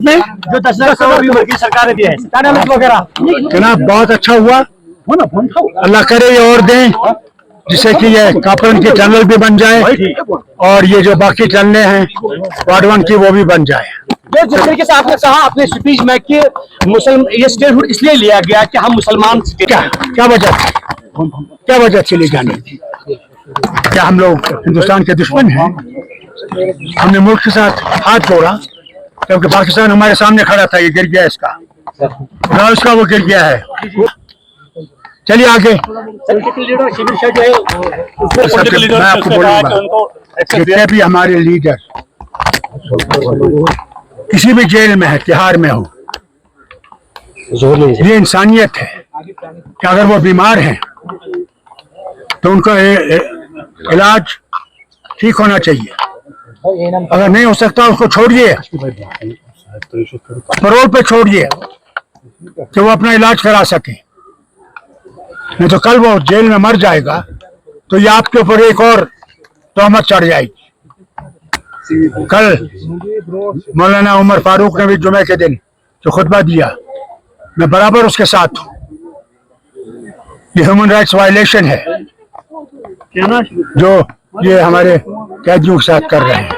जो 10 लाख करोड़ अभी की सरकार ने दिया है वगैरह। जनाब बहुत अच्छा हुआ, अल्लाह करे ये और दें, जिससे कि ये कापरन की टनल भी बन जाए और ये जो बाकी टनलें हैं वार्ड 1 की वो भी बन जाए। तो जिस तरीके से आपने कहा अपने स्पीच में कि ये स्टेटहुड इसलिए लिया गया कि हम मुसलमान क्या वजह थी ले जाने की? क्या हम लोग हिंदुस्तान के दुश्मन हैं? हमने मुल्क के साथ हाथ जोड़ा क्योंकि पाकिस्तान हमारे सामने खड़ा था, ये गिर गया इसका ना उसका वो गिर गया है। चलिए आगे। मैं आपको बोलूंगा जितने भी हमारे लीडर किसी भी जेल में है, तिहाड़ में हो, ये इंसानियत है कि अगर वो बीमार हैं तो उनका इलाज ठीक होना चाहिए। अगर नहीं हो सकता उसको छोड़िए, पैरोल पे छोड़िए कि वो अपना इलाज करा सके, नहीं तो कल वो जेल में मर जाएगा तो ये आपके ऊपर एक और तहमत चढ़ जाएगी। कल मौलाना उमर फारूक ने भी जुमे के दिन जो खुतबा दिया, मैं बराबर उसके साथ हूँ। ये ह्यूमन राइट्स वायलेशन है जो ये हमारे कैदियों के साथ कर रहे हैं।